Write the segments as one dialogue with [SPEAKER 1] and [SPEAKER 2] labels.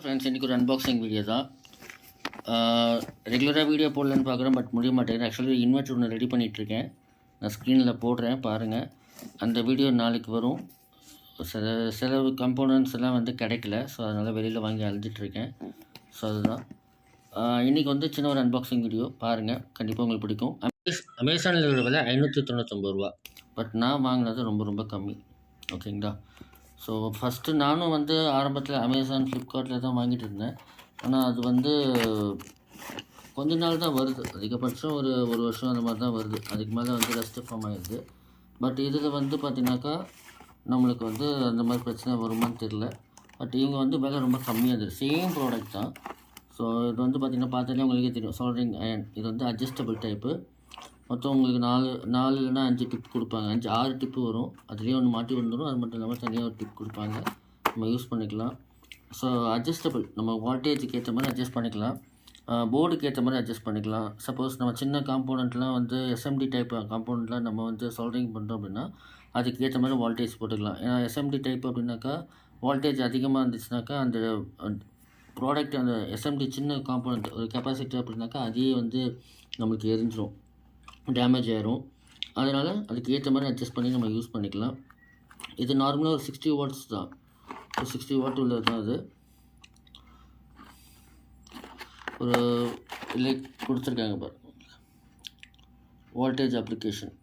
[SPEAKER 1] Friends, இன்றைக்கி ஒரு unboxing video தான். ரெகுலராக வீடியோ போடலன்னு பார்க்குறேன், பட் முடிய மாட்டேங்குது. ஆக்சுவலி இன்வெர்ட்டர் ஒன்று ரெடி பண்ணிகிட்ருக்கேன். நான் ஸ்க்ரீனில் போடுறேன் பாருங்கள். அந்த வீடியோ நாளைக்கு வரும். சில கம்போனன்ட்ஸ் எல்லாம் வந்து கிடைக்கல, ஸோ அதனால் வெளியில் வாங்கி அழுதுட்டுருக்கேன். ஸோ அதுதான் இன்றைக்கி வந்து சின்ன ஒரு அன்பாக்சிங் வீடியோ பாருங்கள், கண்டிப்பாக உங்களுக்கு பிடிக்கும். அமேசானில் உள்ள விலை 599 ரூபா, பட் நான் வாங்கினது ரொம்ப ரொம்ப கம்மி. ஓகேங்களா? ஸோ ஃபஸ்ட்டு நானும் வந்து ஆரம்பத்தில் அமேசான், ஃப்ளிப்கார்ட்டில் தான் வாங்கிட்டு இருந்தேன். ஆனால் அது வந்து கொஞ்ச நாள் தான் வருது, அதிகபட்சம் ஒரு வருஷம் அந்த மாதிரி தான் வருது. அதுக்கு மேலே வந்து ரெஸ்ட் ஃபார்ம் ஆகிடுது. பட் இதில் வந்து பார்த்திங்கனாக்கா நம்மளுக்கு வந்து அந்த மாதிரி பிரச்சனை வருமானு தெரில. பட் இவங்க வந்து விலை ரொம்ப கம்மியாக இருந்தது, சேம் ப்ராடக்ட் தான். ஸோ இது வந்து பார்த்திங்கன்னா பார்த்தாலே உங்களுக்கே தெரியும், சோல்டரிங் அயன். இது வந்து அட்ஜஸ்டபிள் டைப்பு. மொத்தம் உங்களுக்கு 4 இல்லைனா 5 டிப் கொடுப்பாங்க. 6 டிப்பு வரும். அதுலேயே ஒன்று மாட்டி வந்துடும். அது மட்டும் இல்லாமல் தனியாக ஒரு டிப் கொடுப்பாங்க, நம்ம யூஸ் பண்ணிக்கலாம். ஸோ அட்ஜஸ்டபிள், நம்ம வோல்டேஜுக்கு ஏற்ற மாதிரி அட்ஜஸ்ட் பண்ணிக்கலாம், போர்டுக்கு ஏற்ற மாதிரி அட்ஜஸ்ட் பண்ணிக்கலாம். சப்போஸ் நம்ம சின்ன காம்போனண்ட்லாம் வந்து எஸ்எம்டி டைப் காம்போனண்ட்லாம் நம்ம வந்து சோல்டரிங் பண்ணுறோம் அப்படின்னா அதுக்கு ஏற்ற மாதிரி வோல்டேஜ் போட்டுக்கலாம். ஏன்னா எஸ்எம்டி டைப் அப்படின்னாக்கா வோல்டேஜ் அதிகமாக இருந்துச்சுனாக்கா அந்த ப்ராடக்ட், அந்த எஸ்எம்டி சின்ன காம்போனண்ட் ஒரு கெப்பாசிட்டி அப்படின்னாக்கா அதையே வந்து நம்மளுக்கு எரிஞ்சிடும், டேமேஜ் ஆயிரும். அதனால் அதுக்கு ஏற்ற மாதிரி அட்ஜஸ்ட் பண்ணி நம்ம யூஸ் பண்ணிக்கலாம். இது நார்மலாக ஒரு 60 வாட்ஸ் தான், 60 வாட் உள்ளது தான். அது ஒரு இல்லை கொடுத்துருக்காங்க பாரு, வோல்டேஜ் அப்ளிகேஷன்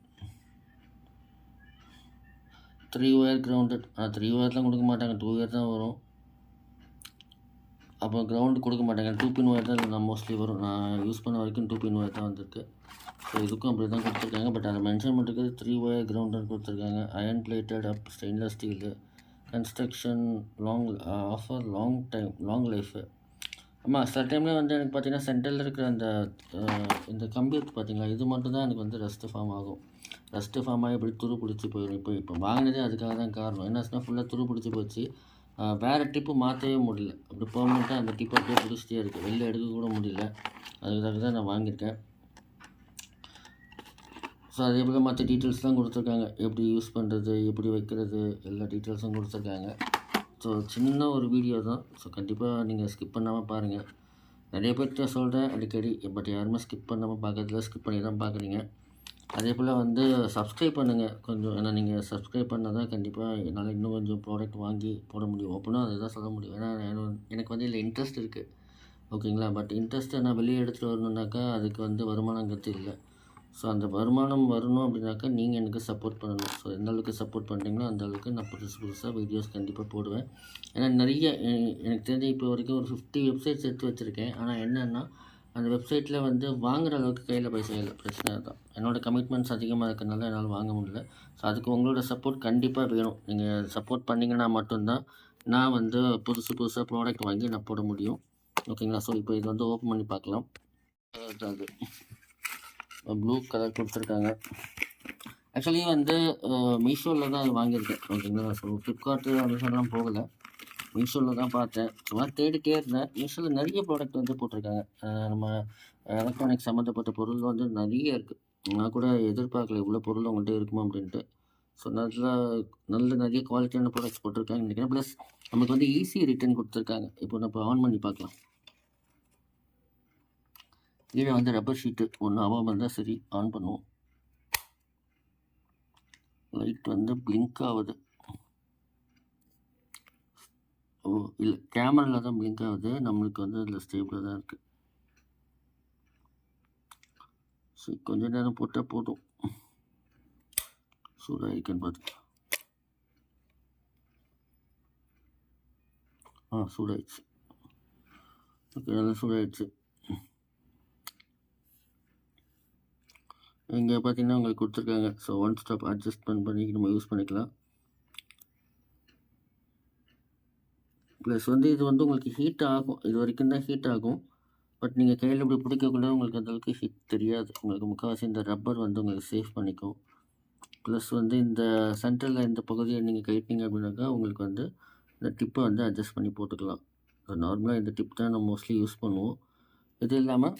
[SPEAKER 1] 3 ஒயர் கிரவுண்டட். 3 ஒயர்லாம் கொடுக்க மாட்டாங்க, 2 ஒயர் தான் வரும். அப்போ கிரவுண்டு கொடுக்க மாட்டாங்க, 2 பின் ஒயர் தான் நான் மோஸ்ட்லி வரும். நான் யூஸ் பண்ண வரைக்கும் 2 பின் ஒயர் தான் வந்திருக்கு. ஸோ இதுக்கும் அப்படி தான் கொடுத்துருக்காங்க. பட் அதை மென்ஷன் பண்ணிருக்கிறது 3 ஒயர் கிரவுண்டர் கொடுத்துருக்காங்க. Iron plated of stainless steel, construction, offer long life. ஆமாம், சில டைமில் வந்து எனக்கு பார்த்தீங்கன்னா சென்டரில் இருக்கிற இந்த கம்பி பார்த்தீங்களா, இது மட்டும் தான் எனக்கு வந்து ரஸ்ட்டு ஃபார்ம் ஆகும். ரஸ்ட்டு ஃபார்ம் ஆகி இப்படி துரு பிடிச்சி போயிடும். இப்போ வாங்கினதே அதுக்காக தான் காரணம். என்னச்சுன்னா ஃபுல்லாக துரு பிடிச்சி போச்சு. வேறு டிப்பு மாற்றவே முடியல. அப்படி பெர்மனெண்ட்டாக அந்த டிப்பு அப்படியே பிடிச்சிட்டே இருக்குது, வெளில எடுக்க கூட முடியல. அதுக்காக தான் நான் வாங்கியிருக்கேன். ஸோ அதே போல் மற்ற டீட்டெயில்ஸ்லாம் கொடுத்துருக்காங்க, எப்படி யூஸ் பண்ணுறது, எப்படி வைக்கிறது, எல்லா டீட்டெயில்ஸும் கொடுத்துருக்காங்க. ஸோ சின்ன ஒரு வீடியோ தான். ஸோ கண்டிப்பாக நீங்கள் ஸ்கிப் பண்ணாமல் பாருங்கள். நிறைய பேர்கிட்ட சொல்கிறேன் அடிக்கடி, பட் யாருமே ஸ்கிப் பண்ணாமல் பார்க்கறதுல, ஸ்கிப் பண்ணி தான் பார்க்குறீங்க. அதே போல் வந்து சப்ஸ்கிரைப் பண்ணுங்கள் கொஞ்சம். ஏன்னா நீங்கள் சப்ஸ்கிரைப் பண்ணால் தான் கண்டிப்பாக என்னால் இன்னும் கொஞ்சம் ப்ராடக்ட் வாங்கி போட முடியும். ஓப்பனாக அதை தான் சொல்ல முடியும். ஏன்னா எனக்கு வந்து இதில் இன்ட்ரெஸ்ட் இருக்குது, ஓகேங்களா? பட் இன்ட்ரெஸ்ட்டை நான் வெளியே எடுத்துகிட்டு வரணுன்னாக்கா அதுக்கு வந்து வருமானங்கிறது இல்லை. ஸோ அந்த வருமானம் வரணும் அப்படின்னாக்கா நீங்கள் எனக்கு சப்போர்ட் பண்ணணும். ஸோ எந்த அளவுக்கு சப்போர்ட் பண்ணுறீங்களோ அந்த அளவுக்கு நான் புதுசாக வீடியோஸ் கண்டிப்பாக போடுவேன். ஏன்னா நிறைய எனக்கு தெரிஞ்ச இப்போ வரைக்கும் ஒரு 50 வெப்சைட்ஸ் எடுத்து வச்சுருக்கேன். ஆனால் என்னென்னா அந்த வெப்சைட்டில் வந்து வாங்குகிற அளவுக்கு கையில் பைசா இல்லை, பிரச்சனை தான். என்னோடய கமிட்மெண்ட்ஸ் அதிகமாக இருக்கிறதுனால என்னால் வாங்க முடியல. ஸோ அதுக்கு உங்களோட சப்போர்ட் கண்டிப்பாக வேணும். நீங்கள் சப்போர்ட் பண்ணிங்கன்னா மட்டும்தான் நான் வந்து புதுசாக ப்ராடக்ட் வாங்கி நான் போட முடியும், ஓகேங்களா? ஸோ இப்போ இது வந்து ஓப்பன் பண்ணி பார்க்கலாம். அது ப்ளூ கலர் கொடுத்துருக்காங்க. ஆக்சுவலி வந்து மீஷோவில் தான் அது வாங்கியிருக்கேன், ஓகேங்களா? ஸோ ஃப்ளிப்கார்ட்டு அமேசான்லாம் போகலை, மீஷோவில் தான் பார்த்தேன். சும்மா தேடிட்டே இருந்தேன். மீஷோவில் நிறைய ப்ராடக்ட் வந்து போட்டிருக்காங்க. நம்ம எலக்ட்ரானிக்ஸ் சம்மந்தப்பட்ட பொருள் வந்து நிறைய இருக்குது. நான் கூட எதிர்பார்க்கல இவ்வளோ பொருள் உங்கள்கிட்ட இருக்குமா அப்படின்ட்டு. ஸோ நிறைய குவாலிட்டியான ப்ராடக்ட்ஸ் போட்டிருக்காங்க நினைக்கிறேன். ப்ளஸ் நமக்கு வந்து ஈஸி ரிட்டர்ன் கொடுத்துருக்காங்க. இப்போ நம்ம ஆன் பண்ணி பார்க்கலாம். கீழே வந்து ரப்பர் ஷீட்டு ஒன்று ஆகாமல் இருந்தால் சரி, ஆன் பண்ணுவோம். லைட் வந்து பிளிங்க் ஆகுது. ஓ இல்லை, கேமராவில் தான் பிளிங்க் ஆகுது, நம்மளுக்கு வந்து அதில் ஸ்டேபிளாக தான் இருக்குது. சரி, கொஞ்ச நேரம் போட்டால் போதும். சூடாகிருக்குன்னு பார்த்து சூடாயிடுச்சு. ஓகே, நல்லா சூடாயிடுச்சு. இங்கே பார்த்தீங்கன்னா உங்களுக்கு கொடுத்துருக்காங்க. ஸோ ஒன் ஸ்டாப் அட்ஜஸ்ட்மெண்ட் பண்ணி நம்ம யூஸ் பண்ணிக்கலாம். ப்ளஸ் வந்து இது வந்து உங்களுக்கு ஹீட் ஆகும், இது வரைக்கும் தான் ஹீட் ஆகும். பட் நீங்கள் கையில் இப்படி பிடிக்கக்குள்ள உங்களுக்கு அந்தளவுக்கு ஹீட் தெரியாது. உங்களுக்கு முக்கால்வாசி இந்த ரப்பர் வந்து உங்களுக்கு சேஃப் பண்ணிக்கும். ப்ளஸ் வந்து இந்த சென்டரில் இந்த பகுதியை நீங்கள் கைட்டிங்க அப்படின்னாக்கா உங்களுக்கு வந்து இந்த டிப்பை வந்து அட்ஜஸ்ட் பண்ணி போட்டுக்கலாம். நார்மலாக இந்த டிப் தான் நம்ம மோஸ்ட்லி யூஸ் பண்ணுவோம். இது இல்லாமல்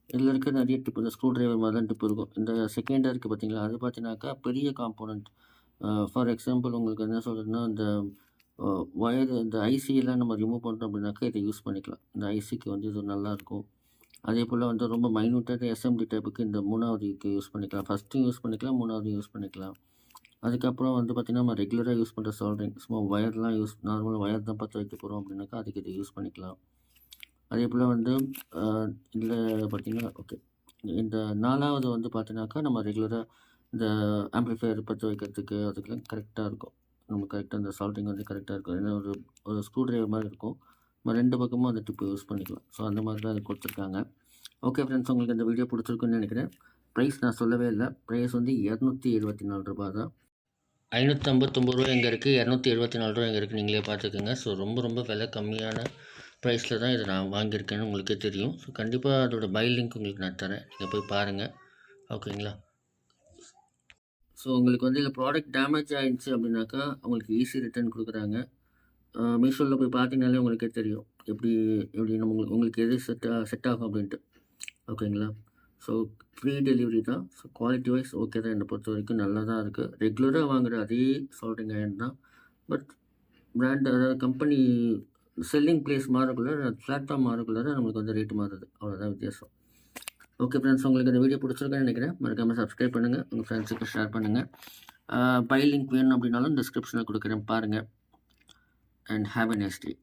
[SPEAKER 1] இதில் இருக்க நிறைய டிப், இந்த ஸ்க்ரூ ட்ரைவர் மாதிரி தான் டிப் இருக்கும். இந்த செகண்டாக இருக்குது பார்த்தீங்களா, அது பார்த்தீங்கன்னாக்கா பெரிய காம்போனண்ட். ஃபார் எக்ஸாம்பிள் உங்களுக்கு என்ன சொல்கிறதுன்னா, இந்த ஒயர் இந்த ஐசியெல்லாம் நம்ம ரிமூவ் பண்ணுறோம் அப்படின்னாக்கா இதை யூஸ் பண்ணிக்கலாம். இந்த ஐசிக்கு வந்து இது நல்லாயிருக்கும். அதே போல் வந்து ரொம்ப மைன்யூட்டான எஸ்எம்டி டைப்புக்கு இந்த 3வது யூஸ் பண்ணிக்கலாம். ஃபஸ்ட்டும் யூஸ் பண்ணிக்கலாம், 3வது யூஸ் பண்ணிக்கலாம். அதுக்கப்புறம் வந்து பார்த்திங்கன்னா நம்ம ரெகுலராக யூஸ் பண்ணுற சால்ட்ரிங் சும்மா ஒயர்லாம் நார்மல் ஒயர் தான் பற்ற வைக்க போகிறோம் அப்படின்னாக்கா அதுக்கு இதை யூஸ் பண்ணிக்கலாம். அதே போல் வந்து இதில் பார்த்திங்கன்னா ஓகே இந்த 4வது வந்து பார்த்திங்கனாக்கா நம்ம ரெகுலராக இந்த ஆம்ப்ளிஃபையர் பற்ற வைக்கிறதுக்கு அதுக்கெல்லாம் கரெக்டாக இருக்கும். நம்ம கரெக்டாக இந்த சால்ட்ரிங் வந்து கரெக்டாக இருக்கும். ஏன்னா ஒரு ஸ்க்ரூ ட்ரைவர் மாதிரி இருக்கும். நம்ம 2 பக்கமும் அந்த டிப்பு யூஸ் பண்ணிக்கலாம். ஸோ அந்த மாதிரி தான் அது கொடுத்துருக்காங்க. ஓகே ஃப்ரெண்ட்ஸ், உங்களுக்கு இந்த வீடியோ பிடிச்சிருக்குன்னு நினைக்கிறேன். ப்ரைஸ் நான் சொல்லவே இல்லை. ப்ரைஸ் வந்து ₹274 தான். ₹559 எங்கே இருக்குது, ₹274 எங்கே இருக்குது, நீங்களே பார்த்துக்கோங்க. ஸோ ரொம்ப விலை கம்மியான ப்ரைஸில் தான் இதை நான் வாங்கியிருக்கேன்னு உங்களுக்கே தெரியும். ஸோ கண்டிப்பாக அதோட பை லிங்க் உங்களுக்கு நான் தரேன், நீங்கள் போய் பாருங்கள். ஓகேங்களா? ஸோ உங்களுக்கு வந்து இதில் ப்ராடக்ட் டேமேஜ் ஆகிடுச்சு அப்படின்னாக்கா அவங்களுக்கு ஈஸி ரிட்டர்ன் கொடுக்குறாங்க. மீஷோவில் போய் பார்த்தீங்கனாலே உங்களுக்கே தெரியும் எப்படி உங்களுக்கு எது செட் ஆகும் அப்படின்ட்டு. ஓகேங்களா? ஸோ ஃப்ரீ டெலிவரி தான். ஸோ குவாலிட்டி வைஸ் ஓகே தான், என்னை பொறுத்த வரைக்கும் நல்லா தான் இருக்குது. ரெகுலராக வாங்குகிற அதே சால்ட்ரிங் அயர்ன் தான். பட் பிராண்ட் அதாவது கம்பெனி செல்லிங் ப்ளேஸ் மாறக்குள்ள பிளாட்ஃபார்ம் மாறக்குள்ள தான் நம்மளுக்கு வந்து ரேட்டு மாறுது. அவ்வளோதான் வித்தியாசம். ஓகே ஃப்ரெண்ட்ஸ், உங்களுக்கு இந்த வீடியோ பிடிச்சிருக்குன்னு நினைக்கிறேன். மறக்காமல் சப்ஸ்கிரைப் பண்ணுங்கள், உங்கள் ஃப்ரெண்ட்ஸுக்கு ஷேர் பண்ணுங்கள். பை லிங்க் வேணும் அப்படின்னாலும் டிஸ்கிரிப்ஷனில் கொடுக்குறேன், பாருங்கள். And have a nice day.